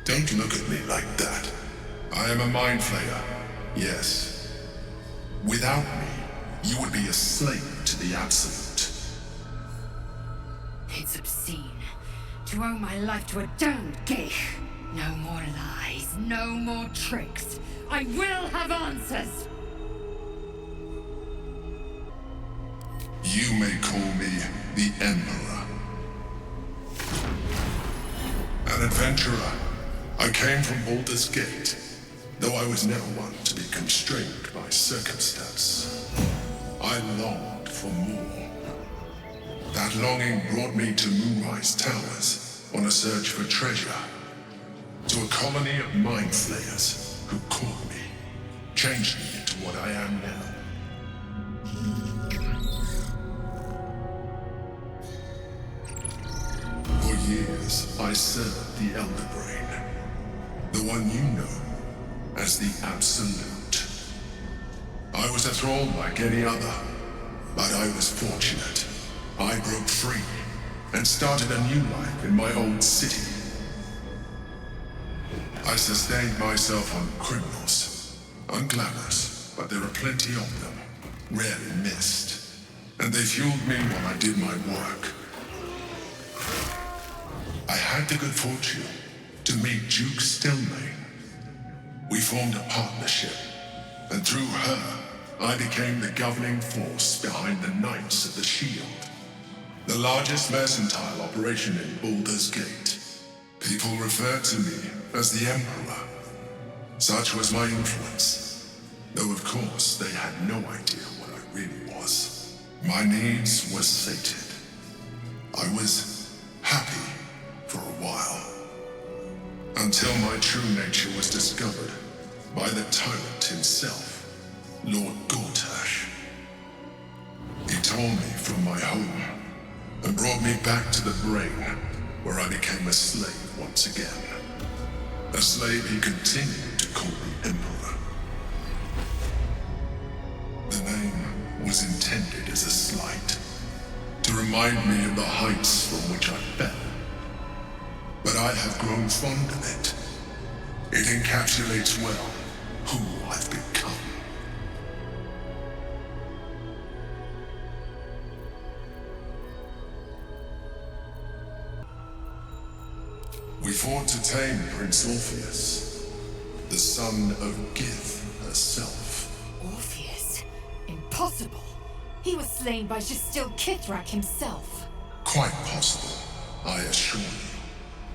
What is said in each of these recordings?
Don't look at me like that. I am a mind flayer, yes. Without me, you would be a slave to the Absolute. It's obscene to owe my life to a damned geich. No more lies, no more tricks. I will have answers! You may call me the Emperor. An adventurer. I came from Baldur's Gate, though I was never one to be constrained by circumstance. I longed for more. That longing brought me to Moonrise Towers on a search for treasure, to a colony of mind flayers who caught me, changed me into what I am now. For years, I served the Elder Brain, the one you know as the Absolute. I was a thrall like any other, but I was fortunate. I broke free and started a new life in my old city. I sustained myself on criminals, unglamorous, but there are plenty of them, rarely missed, and they fueled me while I did my work. I had the good fortune to meet Duke Stillmain. We formed a partnership, and through her, I became the governing force behind the Knights of the Shield, the largest mercantile operation in Baldur's Gate. People referred to me as the Emperor. Such was my influence, though of course they had no idea what I really was. My needs were sated. I was happy for a while, until my true nature was discovered by the tyrant himself, Lord Gortash. He tore me from my home and brought me back to the Brain, where I became a slave once again. A slave he continued to call the Emperor. The name was intended as a slight, to remind me of the heights from which I fell. But I have grown fond of it. It encapsulates well who I've become. We fought to tame Prince Orpheus, the son of Gith herself. Orpheus? Impossible! He was slain by Justil Kithrak himself. Quite possible, I assure you.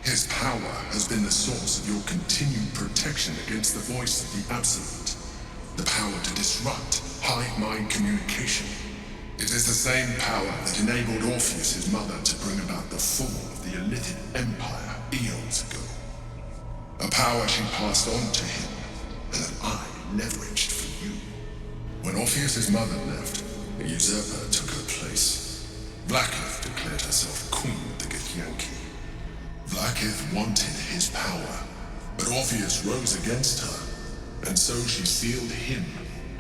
His power has been the source of your continued protection against the voice of the Absolute. The power to disrupt hive-mind communication. It is the same power that enabled Orpheus's mother to bring about the fall of the Illithid Empire eons ago. A power she passed on to him, and that I leveraged for you. When Orpheus's mother left, a usurper took her place. Blackleaf declared herself queen of the Githyanki. Blackleaf wanted his power, but Orpheus rose against her, and so she sealed him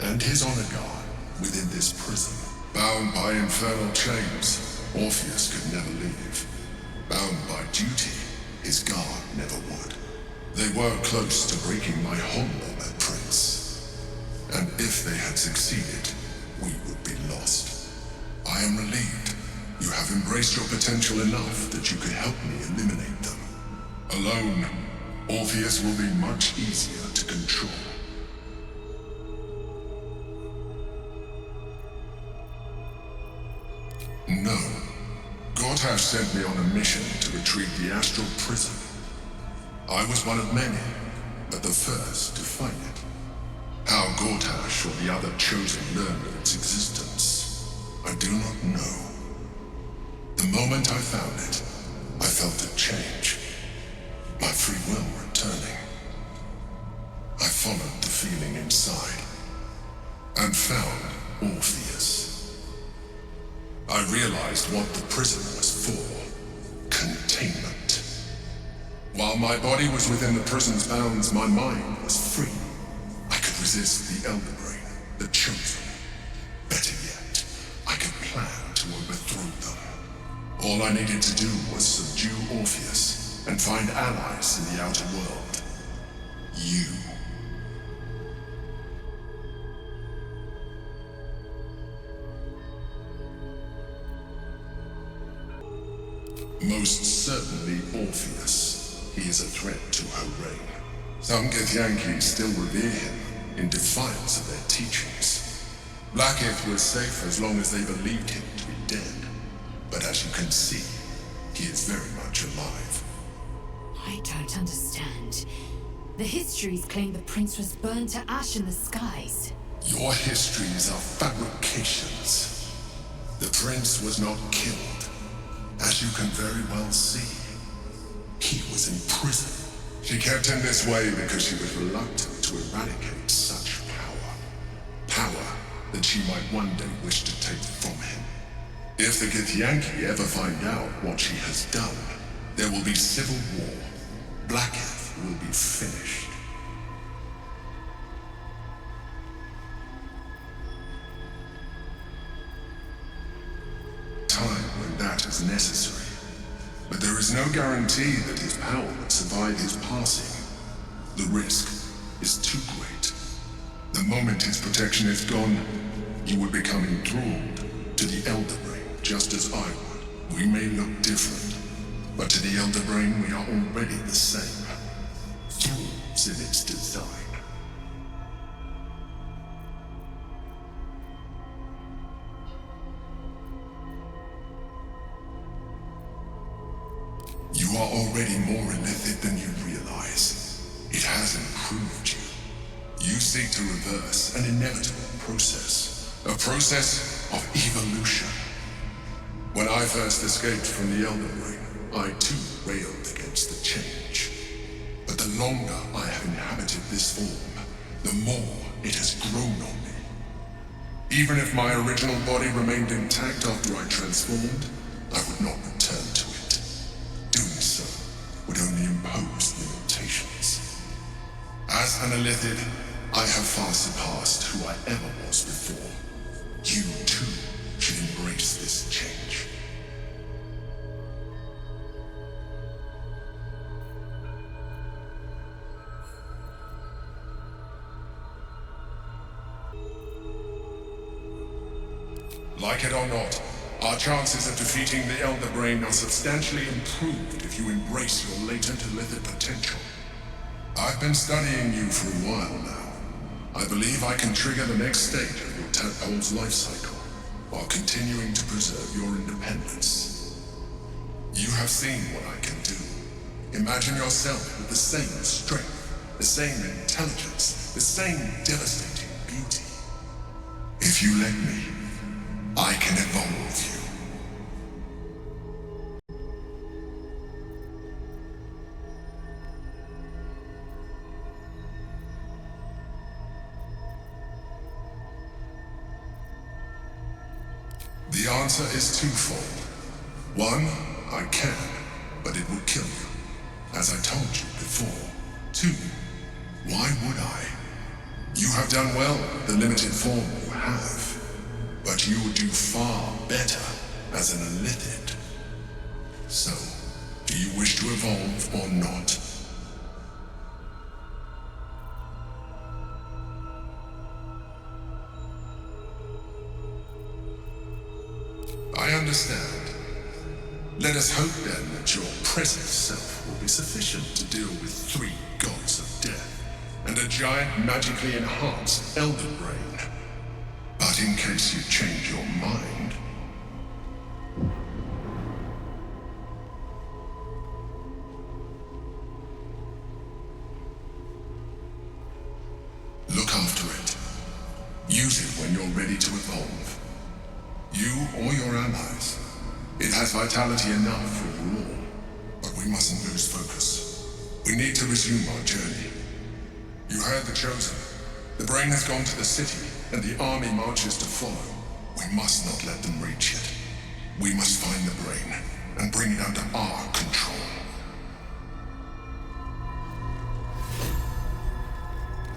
and his honor guard within this prison. Bound by infernal chains, Orpheus could never leave. Bound by duty, his guard never would. They were close to breaking my hold on that prince, and if they had succeeded, we would be lost. I am relieved. You have embraced your potential enough that you could help me eliminate them. Alone, Orpheus will be much easier to control. No. Gortash sent me on a mission to retrieve the astral prison. I was one of many, but the first to find it. How Gortash or the other chosen learned of its existence, I do not know. The moment I found it, I felt a change. My free will returning. I followed the feeling inside, and found Orpheus. I realized what the prison was for. Containment. While my body was within the prison's bounds, my mind was free. I could resist the Elder Brain, the Chosen. Better yet, I could plan to overthrow them. All I needed to do was subdue Orpheus, and find allies in the outer world. You. Most certainly Orpheus. He is a threat to her reign. Some Githyanki still revere him in defiance of their teachings. Blackith was safe as long as they believed him to be dead. But as you can see, he is very much alive. I don't understand. The histories claim the prince was burned to ash in the skies. Your histories are fabrications. The prince was not killed. As you can very well see, he was in prison. She kept him this way because she was reluctant to eradicate such power. Power that she might one day wish to take from him. If the Githyanki ever find out what she has done, there will be civil war. Blackith will be finished. Time when that is necessary. But there is no guarantee that his power would survive his passing. The risk is too great. The moment his protection is gone, you would become enthralled to the Elder Brain, just as I would. We may look different, but to the Elder Brain we are already the same. Thralls in its design. You are already more illithid than you realize. It has improved you. You seek to reverse an inevitable process. A process of evolution. When I first escaped from the Elder Brain, I too railed against the change. But the longer I have inhabited this form, the more it has grown on me. Even if my original body remained intact after I transformed, I would not return to it. Doing so would only impose limitations. As an illithid, I have far surpassed who I ever was before. You too should embrace this change. Like it or not, our chances of defeating the Elder Brain are substantially improved if you embrace your latent illithid potential. I've been studying you for a while now. I believe I can trigger the next stage of your tadpole's life cycle, while continuing to preserve your independence. You have seen what I can do. Imagine yourself with the same strength, the same intelligence, the same devastating beauty. If you let me, I can evolve you. The answer is twofold. One, I can, but it would kill you, as I told you before. Two, why would I? You have done well with the limited form you have, but you would do far better as an illithid. So, do you wish to evolve or not? I understand. Let us hope then that your present self will be sufficient to deal with 3 gods of death and a giant magically enhanced Elder Brain. But in case you change your mind... look after it. Use it when you're ready to evolve. You or your allies. It has vitality enough for you all, but we mustn't lose focus. We need to resume our journey. You heard the Chosen. The Brain has gone to the city, and the army marches to follow. We must not let them reach it. We must find the Brain, and bring it under our control.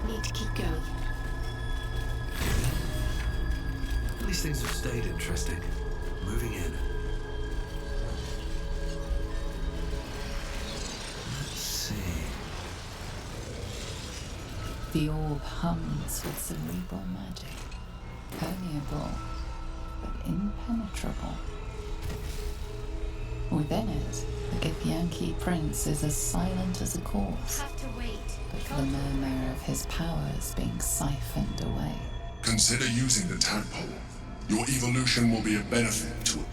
Need to keep going. These things have stayed interesting. Moving in. The orb hums with cerebral magic, permeable but impenetrable. Within it, the Githyanki prince is as silent as a corpse, Have to wait. but the murmur of his powers being siphoned away. Consider using the tadpole. Your evolution will be a benefit to it.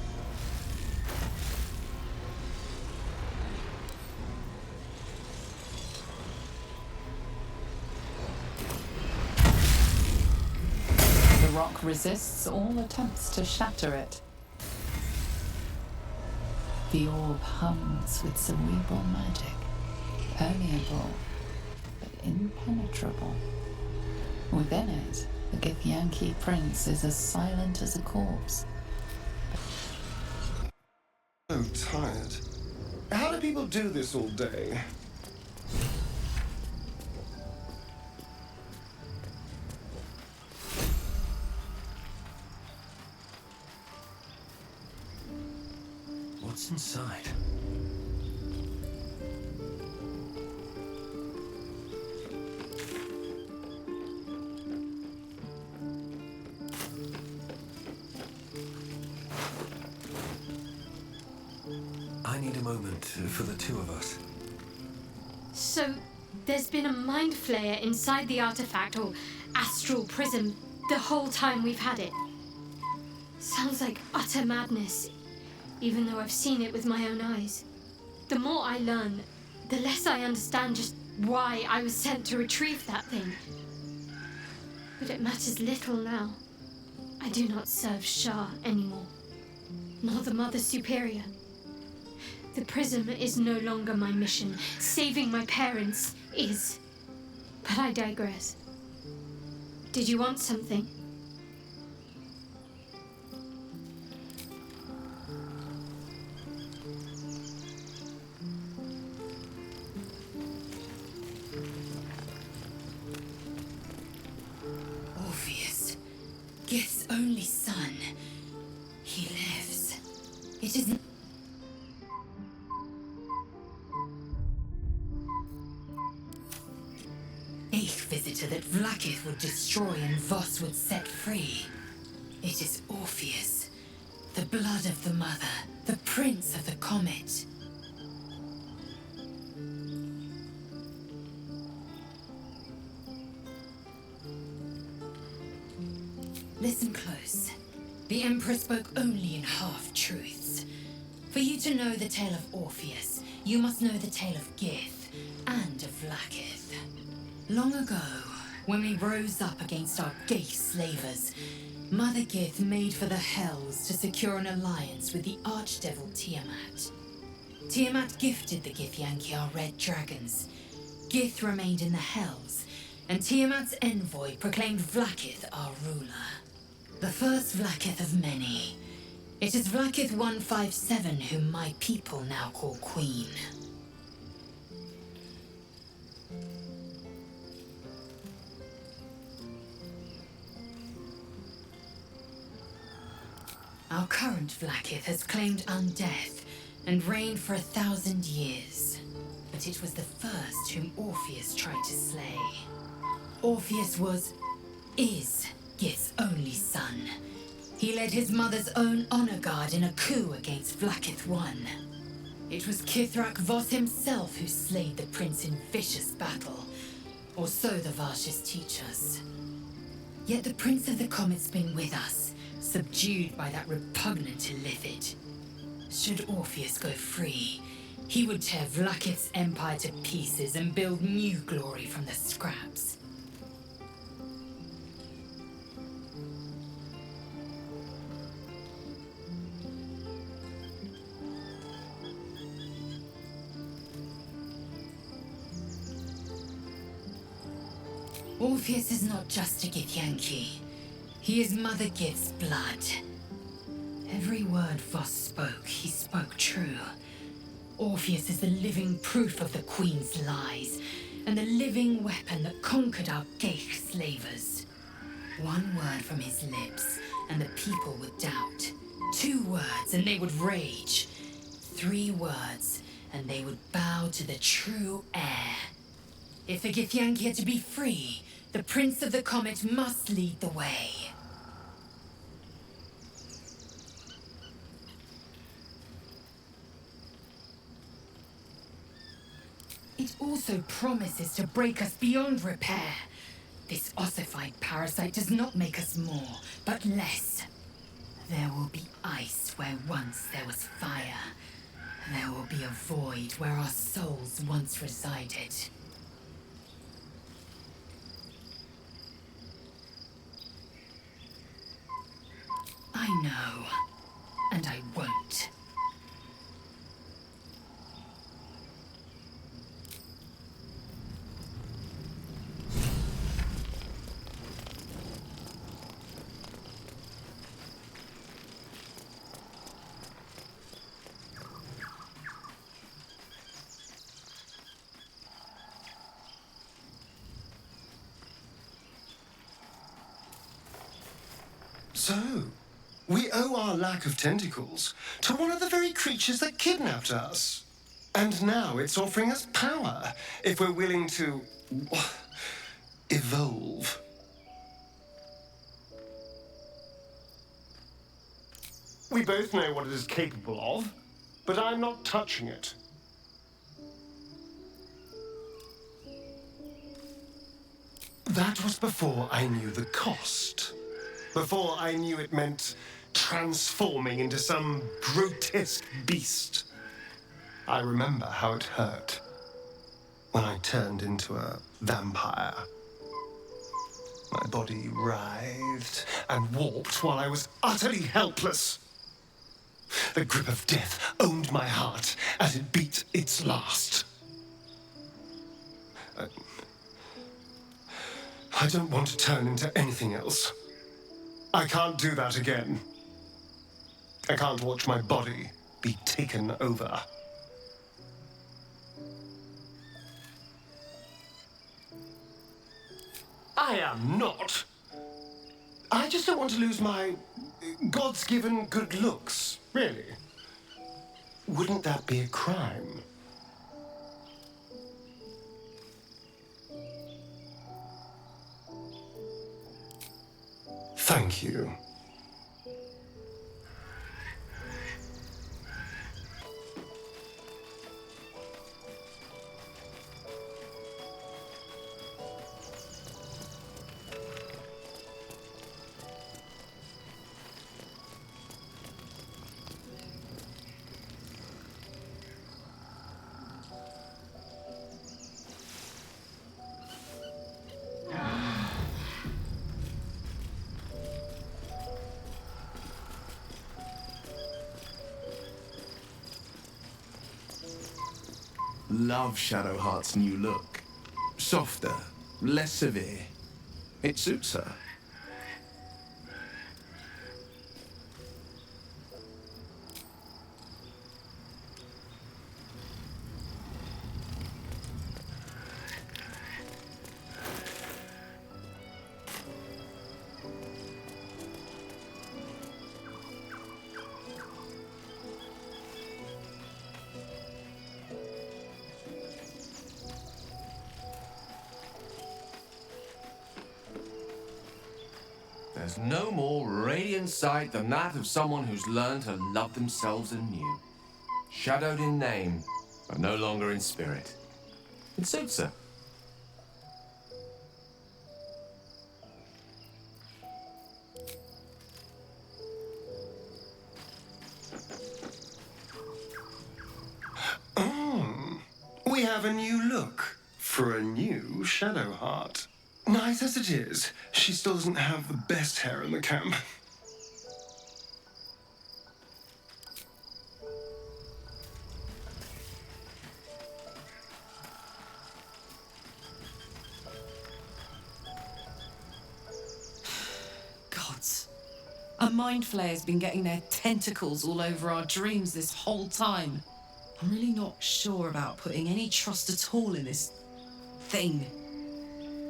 The rock resists all attempts to shatter it. The orb hums with cerebral magic, permeable but impenetrable. Within it, the Githyanki prince is as silent as a corpse. So tired. How do people do this all day? What's inside? I need a moment for the two of us. So, there's been a mind flayer inside the artifact, or astral prism, the whole time we've had it. Sounds like utter madness, even though I've seen it with my own eyes. The more I learn, the less I understand just why I was sent to retrieve that thing. But it matters little now. I do not serve Shah anymore, nor the Mother Superior. The prism is no longer my mission. Saving my parents is. But I digress. Did you want something? Orpheus, Gith's only son. He lives. It is... Visitor that Vlaakith would destroy and Voss would set free. It is Orpheus, the blood of the mother, the prince of the comet. Listen close. The Emperor spoke only in half-truths. For you to know the tale of Orpheus, you must know the tale of Gith and of Vlaakith. Long ago, when we rose up against our gay slavers, Mother Gith made for the Hells to secure an alliance with the archdevil Tiamat. Tiamat gifted the Githyanki our red dragons. Gith remained in the Hells, and Tiamat's envoy proclaimed Vlaakith our ruler. The first Vlaakith of many. It is Vlaakith 157 whom my people now call Queen. Our current Vlaakith has claimed undeath and reigned for 1,000 years. But it was the first whom Orpheus tried to slay. Orpheus is Gith's only son. He led his mother's own honor guard in a coup against Vlaakith I. It was Kithrak Voss himself who slayed the prince in vicious battle, or so the Varshas teach us. Yet the Prince of the Comet's been with us, subdued by that repugnant illithid. Should Orpheus go free, he would tear Vlaakith's empire to pieces and build new glory from the scraps. Orpheus is not just a Githyanki. He is Mother Gith's blood. Every word Voss spoke, he spoke true. Orpheus is the living proof of the Queen's lies, and the living weapon that conquered our Geich slavers. One word from his lips, and the people would doubt. 2 words, and they would rage. 3 words, and they would bow to the true heir. If the Githyanki are to be free, the Prince of the Comet must lead the way. It also promises to break us beyond repair. This ossified parasite does not make us more, but less. There will be ice where once there was fire. There will be a void where our souls once resided. I know, and I won't. So, we owe our lack of tentacles to one of the very creatures that kidnapped us. And now it's offering us power if we're willing to evolve. We both know what it is capable of, but I'm not touching it. That was before I knew the cost. Before I knew it meant transforming into some grotesque beast. I remember how it hurt when I turned into a vampire. My body writhed and warped while I was utterly helpless. The grip of death owned my heart as it beat its last. I don't want to turn into anything else. I can't do that again. I can't watch my body be taken over. I am not. I just don't want to lose my God's given good looks, really. Wouldn't that be a crime? Thank you. Love Shadowheart's new look. Softer, less severe. It suits her. There's no more radiant sight than that of someone who's learned to love themselves anew. Shadowed in name, but no longer in spirit. It suits her. We have a new look for a new Shadowheart. Nice as it is, she still doesn't have the best hair in the camp. Gods. A mind flayer's been getting their tentacles all over our dreams this whole time. I'm really not sure about putting any trust at all in this thing.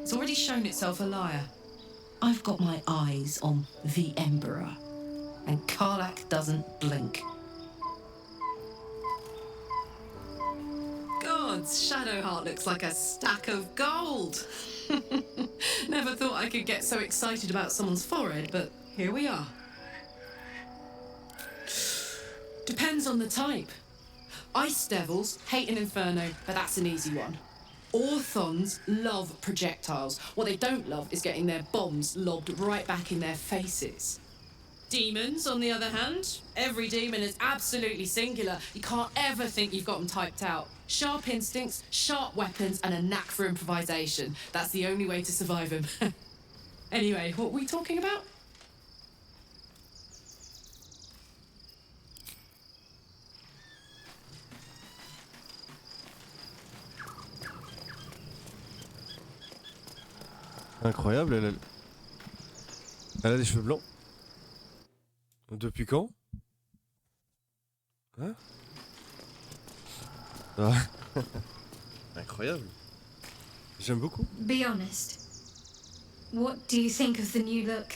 It's already shown itself a liar. I've got my eyes on the Emperor, and Karlach doesn't blink. God, gods, Shadowheart looks like a stack of gold. Never thought I could get so excited about someone's forehead, but here we are. Depends on the type. Ice devils hate an inferno, but that's an easy one. Orthons love projectiles. What they don't love is getting their bombs lobbed right back in their faces. Demons, on the other hand, every demon is absolutely singular. You can't ever think you've got them typed out. Sharp instincts, sharp weapons, and a knack for improvisation. That's the only way to survive them. Anyway, what were we talking about? Incroyable, elle a des cheveux blancs. Depuis quand? Hein? Ah. Incroyable. J'aime beaucoup. Be honest. What do you think of the new look?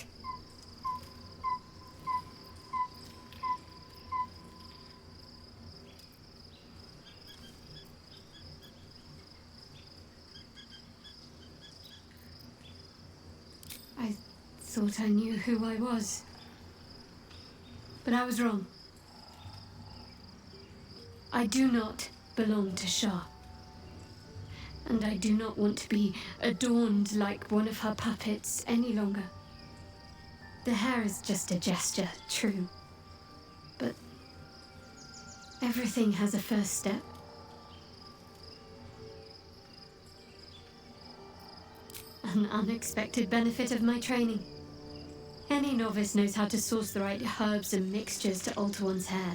I thought I knew who I was. But I was wrong. I do not belong to Shah. And I do not want to be adorned like one of her puppets any longer. The hair is just a gesture, true. But everything has a first step. An unexpected benefit of my training. Any novice knows how to source the right herbs and mixtures to alter one's hair.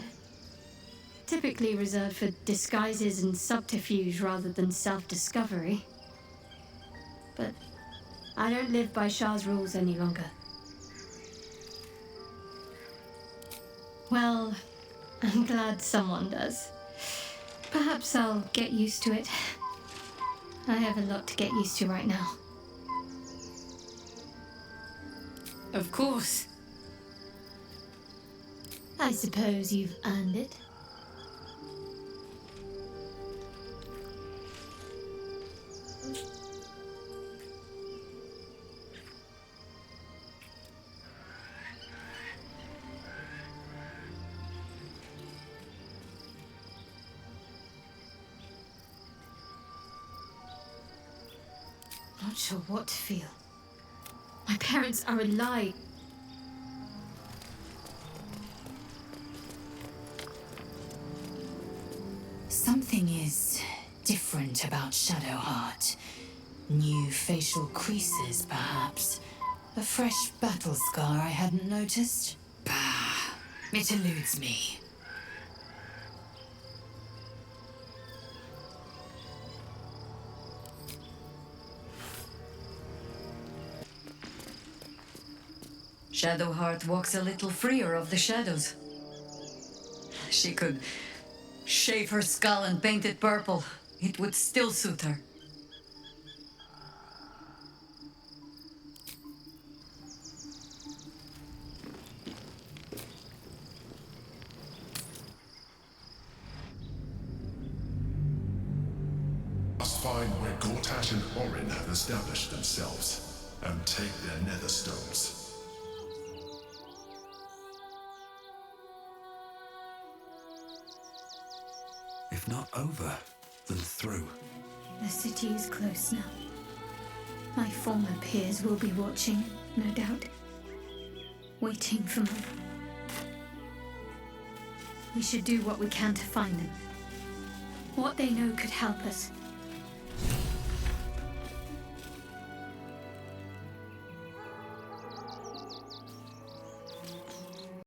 Typically reserved for disguises and subterfuge rather than self-discovery. But I don't live by Shah's rules any longer. Well, I'm glad someone does. Perhaps I'll get used to it. I have a lot to get used to right now. Of course. I suppose you've earned it. Not sure what to feel. My parents are alive. Something is different about Shadowheart. New facial creases, perhaps. A fresh battle scar I hadn't noticed. Bah, it eludes me. Shadowheart walks a little freer of the shadows. She could shave her skull and paint it purple. It would still suit her. Must find where Gortash and Orin have established themselves and take their nether stones. If not over, then through. The city is close now. My former peers will be watching, no doubt. Waiting for me. We should do what we can to find them. What they know could help us.